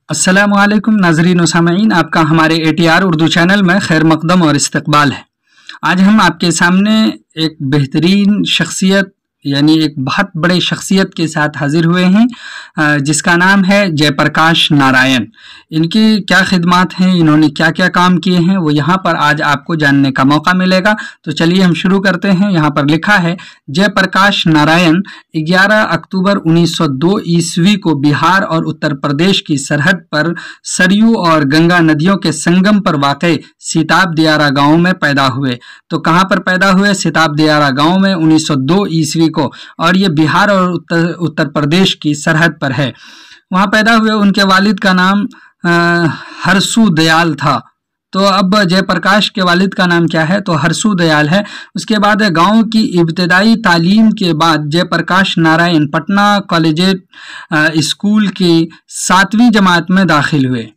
अस्सलामुअलैकुम नाज़रीन व सामईन, आपका हमारे ATR उर्दू चैनल में खैर मकदम और इस्तकबाल है। आज हम आपके सामने एक बेहतरीन शख्सियत यानी एक बहुत बड़े शख्सियत के साथ हाजिर हुए हैं, जिसका नाम है जयप्रकाश नारायण। इनकी क्या खिदमात हैं, इन्होंने क्या क्या काम किए हैं, वो यहाँ पर आज आपको जानने का मौका मिलेगा। तो चलिए हम शुरू करते हैं। यहाँ पर लिखा है, जयप्रकाश नारायण 11 अक्टूबर 1902 ईस्वी को बिहार और उत्तर प्रदेश की सरहद पर सरयू और गंगा नदियों के संगम पर वाक़ सिताब दियारा गांव में पैदा हुए। तो कहाँ पर पैदा हुए? सिताब दियारा गांव में 1902 ईस्वी को, और ये बिहार और उत्तर प्रदेश की सरहद पर है। वहाँ पैदा हुए। उनके वालिद का नाम हरसू दयाल था। तो अब जयप्रकाश के वालिद का नाम क्या है? तो हरसू दयाल है। उसके बाद गांव की इब्तदाई तालीम के बाद जयप्रकाश नारायण पटना कॉलेजिएट स्कूल की 7वीं जमात में दाखिल हुए।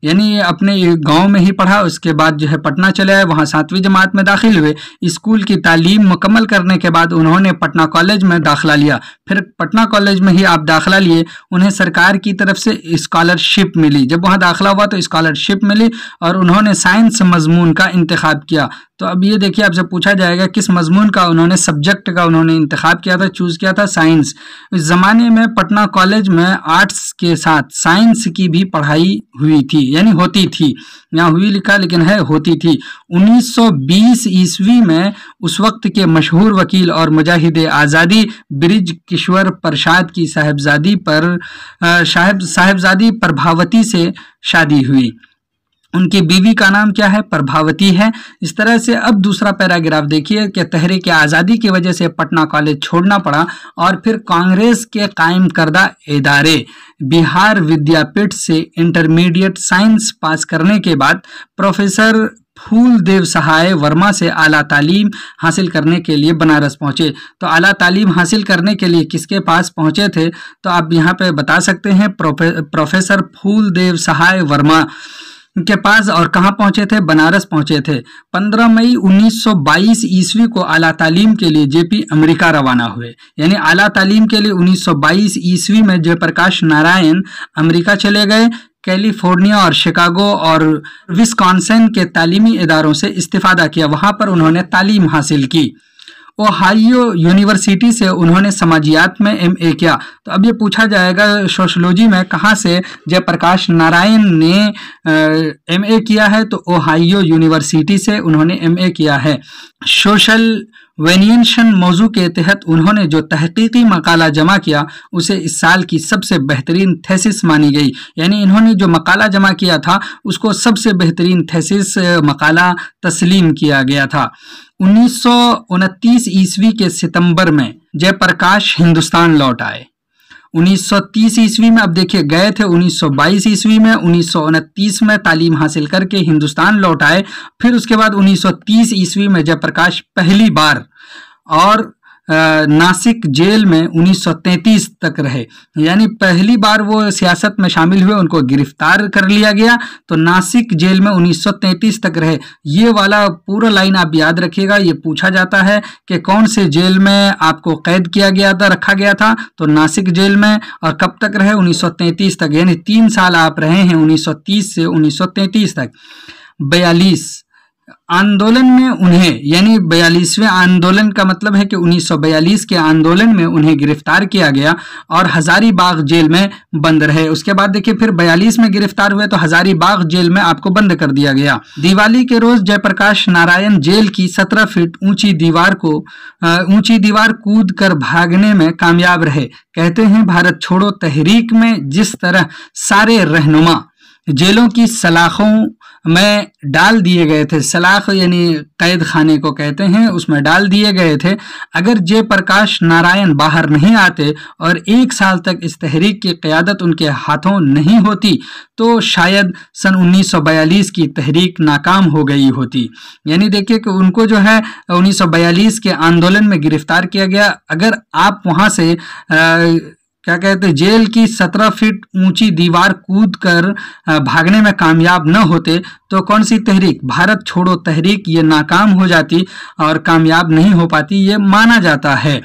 यानी अपने गांव में ही पढ़ा, उसके बाद जो है पटना चले आए, वहाँ 7वीं जमात में दाखिल हुए। स्कूल की तालीम मुकम्मल करने के बाद उन्होंने पटना कॉलेज में दाखिला लिया। फिर पटना कॉलेज में ही आप दाखिला लिए, उन्हें सरकार की तरफ से स्कॉलरशिप मिली। जब वहाँ दाखिला हुआ तो स्कॉलरशिप मिली और उन्होंने साइंस मजमून का इंतखाब किया। तो अब ये देखिए, आपसे पूछा जाएगा किस मजमून का उन्होंने, सब्जेक्ट का उन्होंने इंतखाब किया था, चूज़ किया था साइंस। इस ज़माने में पटना कॉलेज में आर्ट्स के साथ साइंस की भी पढ़ाई हुई थी, यानी होती थी। यहाँ हुई लिखा लेकिन है होती थी। 1920 ईस्वी में उस वक्त के मशहूर वकील और मुजाहिद आज़ादी ब्रिज किशोर प्रसाद की साहिबजादी प्रभावती से शादी हुई। उनकी बीवी का नाम क्या है? प्रभावती है। इस तरह से अब दूसरा पैराग्राफ देखिए कि तहरीक आज़ादी की वजह से पटना कॉलेज छोड़ना पड़ा और फिर कांग्रेस के कायम करदा इदारे बिहार विद्यापीठ से इंटरमीडिएट साइंस पास करने के बाद प्रोफेसर फूलदेव सहाय वर्मा से आला तालीम हासिल करने के लिए बनारस पहुंचे। तो आला तालीम हासिल करने के लिए किसके पास पहुंचे थे? तो आप यहाँ पे बता सकते हैं प्रोफेसर फूलदेव सहाय वर्मा के पास। और कहाँ पहुंचे थे? बनारस पहुंचे थे। 15 मई 1922 ईस्वी को आला तालीम के लिए जेपी अमेरिका रवाना हुए। यानी आला तालीम के लिए 1922 ईस्वी में जयप्रकाश नारायण अमेरिका चले गए। कैलिफोर्निया और शिकागो और विस्कॉन्सिन के तालीमी इदारों से इस्तिफादा किया, वहाँ पर उन्होंने तालीम हासिल की। ओहायो यूनिवर्सिटी से उन्होंने समाजियात में MA किया। तो अब ये पूछा जाएगा सोशलॉजी में कहाँ से जयप्रकाश नारायण ने MA किया है? तो ओहायो यूनिवर्सिटी से उन्होंने MA किया है। सोशल वेरिएशन मौजू के तहत उन्होंने जो तहकीकी मकाला जमा किया उसे इस साल की सबसे बेहतरीन थेसिस मानी गई। यानी इन्होंने जो मकाला जमा किया था उसको सबसे बेहतरीन थेसिस मकाला तस्लीम किया गया था। 1929 ईस्वी के सितंबर में जयप्रकाश हिंदुस्तान लौट आए। 1930 ईस्वी में, अब देखिए गए थे 1922 ईस्वी में, 1929 में तालीम हासिल करके हिंदुस्तान लौट आए। फिर उसके बाद 1930 ईस्वी में जयप्रकाश पहली बार और नासिक जेल में 1933 तक रहे। यानी पहली बार वो सियासत में शामिल हुए, उनको गिरफ्तार कर लिया गया, तो नासिक जेल में 1933 तक रहे। ये वाला पूरा लाइन आप याद रखिएगा। ये पूछा जाता है कि कौन से जेल में आपको कैद किया गया था, रखा गया था? तो नासिक जेल में। और कब तक रहे? 1933 तक। यानी 3 साल आप रहे हैं, 1930 से 1933 तक। 42 आंदोलन में उन्हें, यानी 42वें आंदोलन का मतलब है कि 1942 के आंदोलन में उन्हें गिरफ्तार किया गया और हजारीबाग जेल में बंद रहे। उसके बाद देखिए फिर 42 में गिरफ्तार हुए तो हजारीबाग जेल में आपको बंद कर दिया गया। दिवाली के रोज जयप्रकाश नारायण जेल की 17 फीट ऊंची दीवार कूद कर भागने में कामयाब रहे। कहते हैं भारत छोड़ो तहरीक में जिस तरह सारे रहनुमा जेलों की सलाखों में डाल दिए गए थे, सलाख यानी कैद खाने को कहते हैं, उसमें डाल दिए गए थे। अगर जयप्रकाश नारायण बाहर नहीं आते और 1 साल तक इस तहरीक की क़यादत उनके हाथों नहीं होती तो शायद सन 1942 की तहरीक नाकाम हो गई होती। यानी देखिए कि उनको जो है 1942 के आंदोलन में गिरफ्तार किया गया। अगर आप वहाँ से क्या कहते हैं, जेल की 17 फीट ऊंची दीवार कूद कर भागने में कामयाब न होते तो कौन सी तहरीक, भारत छोड़ो तहरीक, ये नाकाम हो जाती और कामयाब नहीं हो पाती, ये माना जाता है।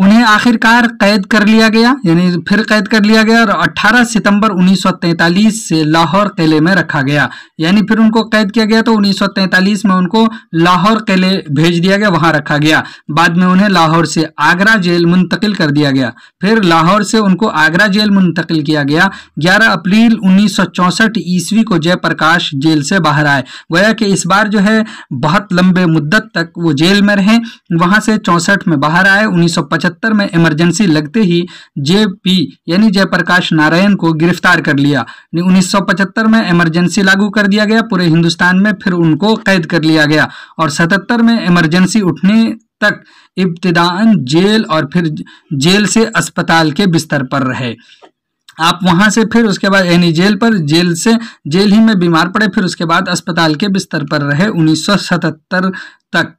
उन्हें आखिरकार कैद कर लिया गया, यानी फिर कैद कर लिया गया और 18 सितंबर 1943 से लाहौर किले में रखा गया। यानी फिर उनको कैद किया गया तो 1943 में उनको लाहौर किले भेज दिया गया, वहां रखा गया। बाद में उन्हें लाहौर से आगरा जेल मुंतकिल कर दिया गया। फिर लाहौर से उनको आगरा जेल मुंतकिल किया गया। 11 अप्रैल 1964 ईस्वी को जयप्रकाश जेल से बाहर आए। गोया कि इस बार जो है बहुत लंबे मुद्दत तक वो जेल में रहे। वहां से 64 में बाहर आए। 1975 में इमरजेंसी लगते ही जेपी यानी जयप्रकाश नारायण को गिरफ्तार कर लिया। 1975 में इमरजेंसी लागू कर दिया गया पूरे हिंदुस्तान में, फिर उनको कैद कर लिया गया और 77 में इमरजेंसी उठने तक इब्तिदाअन जेल और फिर जेल से अस्पताल के बिस्तर पर रहे। आप वहां से फिर उसके बाद यानी जेल ही में बीमार पड़े, फिर उसके बाद अस्पताल के बिस्तर पर रहे 1977 तक।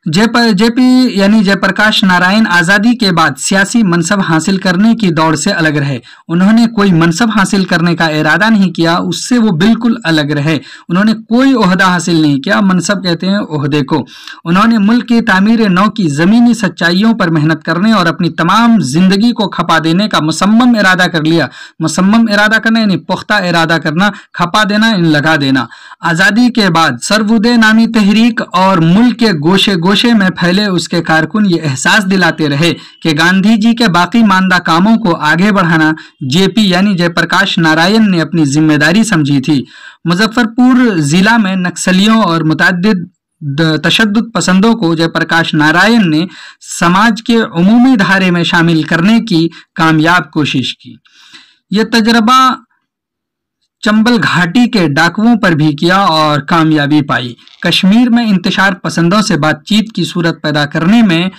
जेपी यानी जयप्रकाश नारायण आज़ादी के बाद सियासी मनसब हासिल करने की दौड़ से अलग रहे। उन्होंने कोई मनसब हासिल करने का इरादा नहीं किया, उससे वो बिल्कुल अलग रहे। उन्होंने कोई ओहदा हासिल नहीं किया, मनसब कहते हैं ओहदे को। उन्होंने मुल्क की तामीर नौ की ज़मीनी सच्चाइयों पर मेहनत करने और अपनी तमाम जिंदगी को खपा देने का मुसम्मम इरादा कर लिया। मुसम्मम इरादा करना यानी पुख्ता इरादा करना, खपा देना लगा देना। आज़ादी के बाद सर्वोदय नामी तहरीक और मुल्क के गोशे गोशे में फैले उसके कारकुन ये एहसास दिलाते रहे कि गांधी जी के बाकी मानदा कामों को आगे बढ़ाना जेपी यानी जयप्रकाश नारायण ने अपनी जिम्मेदारी समझी थी। मुजफ्फरपुर जिला में नक्सलियों और मुतअद्दिद तशद्दुद पसंदों को जयप्रकाश नारायण ने समाज के उमूमी धारे में शामिल करने की कामयाब कोशिश की। यह तजर्बा चंबल घाटी के डाकुओं पर भी किया और कामयाबी पाई। कश्मीर में इंतशार पसंदों से बातचीत की सूरत पैदा करने में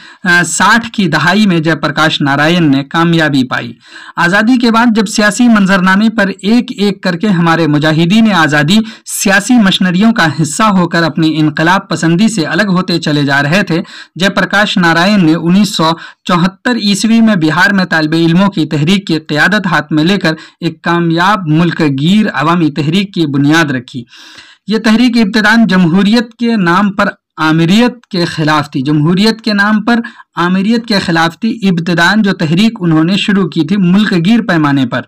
60 की दहाई में जयप्रकाश नारायण ने कामयाबी पाई। आज़ादी के बाद जब सियासी मंजरनामे पर एक एक करके हमारे मुजाहिदीन आज़ादी सियासी मशनरियों का हिस्सा होकर अपनी इनकलाब पसंदी से अलग होते चले जा रहे थे, जयप्रकाश नारायण ने 1974 ईस्वी में बिहार में तालिबे इल्मों की तहरीक की क़यादत हाथ में लेकर एक कामयाब मुल्क गिर अवामी तहरीक की बुनियाद रखी। यह तहरीक इब्तिदान जमहूरियत के नाम पर आमिरियत के खिलाफ थी। जमहूरियत के नाम पर आमिरियत के खिलाफ थी। इब्तिदान जो तहरीक उन्होंने शुरू की थी मुल्क गिर पैमाने पर,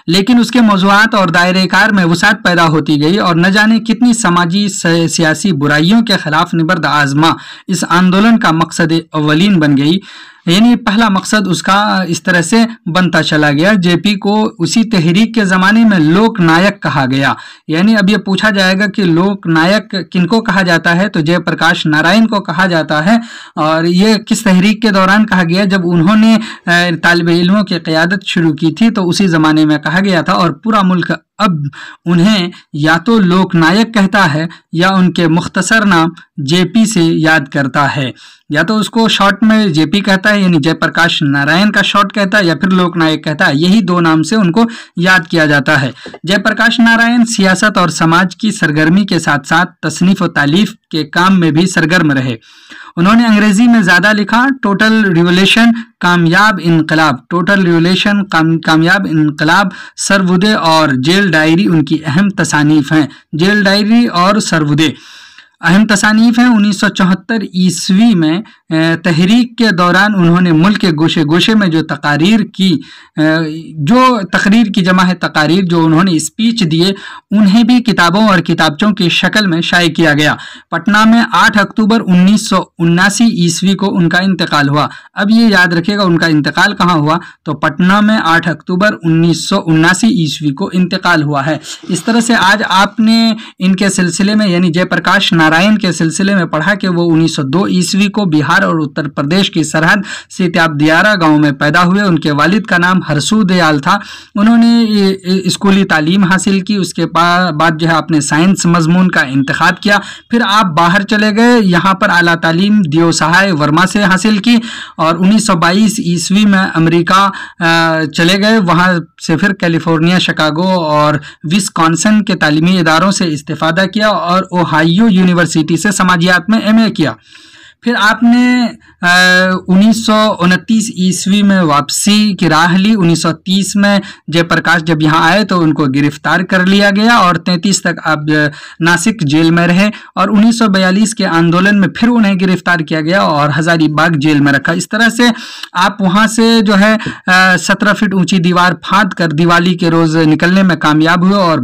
लेकिन उसके मौज़ूआत और दायरे कार में वसात पैदा होती गई और न जाने कितनी समाजी सियासी बुराइयों के खिलाफ निबर्द आजमा इस आंदोलन का मकसद अव्वलीन बन गई। यानी पहला मकसद उसका इस तरह से बनता चला गया। जेपी को उसी तहरीक के ज़माने में लोक नायक कहा गया। यानी अब ये पूछा जाएगा कि लोक नायक किनको कहा जाता है, तो जयप्रकाश नारायण को कहा जाता है। और ये किस तहरीक के दौरान कहा गया? जब उन्होंने तालिबे इल्मों की क़यादत शुरू की थी तो उसी ज़माने में कहा गया था। और पूरा मुल्क अब उन्हें या तो लोकनायक कहता है या उनके मुख्तसर नाम जेपी से याद करता है, या तो उसको शॉर्ट में जेपी कहता है यानी जयप्रकाश नारायण का शॉर्ट कहता है, या फिर लोकनायक कहता है। यही दो नाम से उनको याद किया जाता है। जयप्रकाश नारायण सियासत और समाज की सरगर्मी के साथ साथ तसनीफ और तालीफ के काम में भी सरगर्म रहे। उन्होंने अंग्रेजी में ज़्यादा लिखा। टोटल रिवोल्यूशन, कामयाब इनकलाब, टोटल रिवोल्यूशन, कामयाब इनकलाब, सर्वोदय और जेल डायरी उनकी अहम तसानीफ हैं। जेल डायरी और सर्वोदय अहम तसानीफ हैं। 1974 ईस्वी में तहरीक के दौरान उन्होंने मुल्क के गोशे गोशे में जो तकारीर की जमा है तकारीर जो उन्होंने स्पीच दिए, उन्हें भी किताबों और किताबचों की शक्ल में शाये किया गया। पटना में 8 अक्टूबर 1979 ईस्वी को उनका इंतकाल हुआ। अब ये याद रखिएगा उनका इंतकाल कहाँ हुआ, तो पटना में 8 अक्टूबर 1979 ईस्वी को इंतकाल हुआ है। इस तरह से आज आपने इनके सिलसिले में यानी जयप्रकाश नारायण के सिलसिले में पढ़ा कि वो 1902 ईस्वी को बिहार और उत्तर प्रदेश की सरहद सीताब दियारा गांव में पैदा हुए। उनके वालिद का नाम हरसू दयाल था। उन्होंने स्कूली तालीम हासिल की। उसके बाद जो है अपने साइंस मजमून का इंतखाब किया। फिर आप बाहर चले गए, यहाँ पर आला तालीम दियो सहाय वर्मा से हासिल की और 1922 ईस्वी में अमेरिका चले गए। वहाँ से फिर कैलिफोर्निया, शिकागो और विस्कॉन्सिन के तालीमी इदारों से इस्तिफादा किया और ओहायो यूनिवर्सिटी से समाजियात में MA किया। फिर आपने 1929 ईस्वी में वापसी की राह ली। 1930 में जयप्रकाश जब यहाँ आए तो उनको गिरफ्तार कर लिया गया और 33 तक आप नासिक जेल में रहे और 1942 के आंदोलन में फिर उन्हें गिरफ्तार किया गया और हजारीबाग जेल में रखा। इस तरह से आप वहाँ से जो है 17 फीट ऊंची दीवार फांद कर दिवाली के रोज निकलने में कामयाब हुए और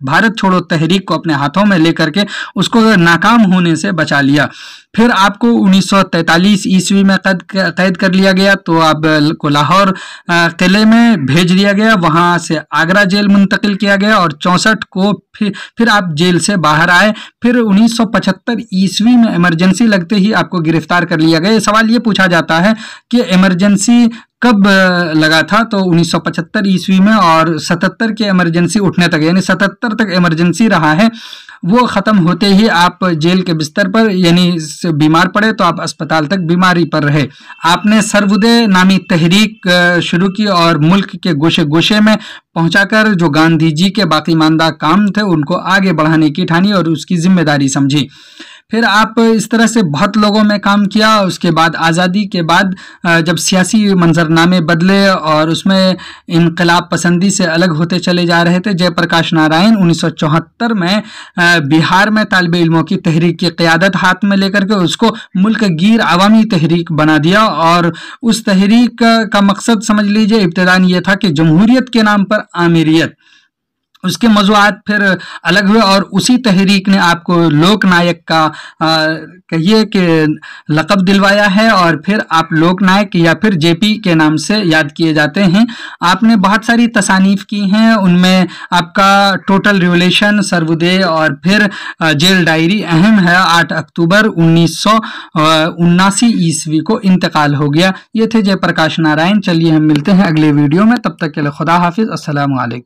भारत छोड़ो तहरीक को अपने हाथों में लेकर के उसको नाकाम होने से बचा लिया। फिर आपको 1943 ईस्वी में कैद कर लिया गया तो आपको लाहौर किले में भेज दिया गया, वहां से आगरा जेल मुंतकिल किया गया और 64 को फिर आप जेल से बाहर आए। फिर 1975 ईस्वी में इमरजेंसी लगते ही आपको गिरफ्तार कर लिया गया। सवाल ये पूछा जाता है कि इमरजेंसी कब लगा था, तो 1975 ईस्वी में और 77 के इमरजेंसी उठने तक, यानी 77 तक इमरजेंसी रहा है। वो खत्म होते ही आप जेल के बिस्तर पर यानी बीमार पड़े तो आप अस्पताल तक बीमारी पर रहे। आपने सर्वोदय नामी तहरीक शुरू की और मुल्क के गोशे गोशे में पहुंचाकर जो गांधी जी के बाकी मानदा काम थे उनको आगे बढ़ाने की ठानी और उसकी जिम्मेदारी समझी। फिर आप इस तरह से बहुत लोगों में काम किया। उसके बाद आज़ादी के बाद जब सियासी मंजरनामे बदले और उसमें इनकलाब पसंदी से अलग होते चले जा रहे थे, जयप्रकाश नारायण 1974 में बिहार में तालिब इल्मों की तहरीक की क़यादत हाथ में लेकर के उसको मुल्क गिर अवामी तहरीक बना दिया और उस तहरीक का मकसद समझ लीजिए इब्तिदान ये था कि जमहूरियत के नाम पर आमिरियत। उसके मौज़ूआत फिर अलग हुए और उसी तहरीक ने आपको लोकनायक का कहिए कि लक़ब दिलवाया है और फिर आप लोकनायक या फिर जेपी के नाम से याद किए जाते हैं। आपने बहुत सारी तसानीफ की हैं, उनमें आपका टोटल रिवोल्यूशन, सर्वोदय और फिर जेल डायरी अहम है। 8 अक्टूबर 1979 ईस्वी को इंतकाल हो गया। ये थे जयप्रकाश नारायण। चलिए हम मिलते हैं अगले वीडियो में, तब तक के लिए खुदा हाफिज़, अस्सलामु अलैकुम।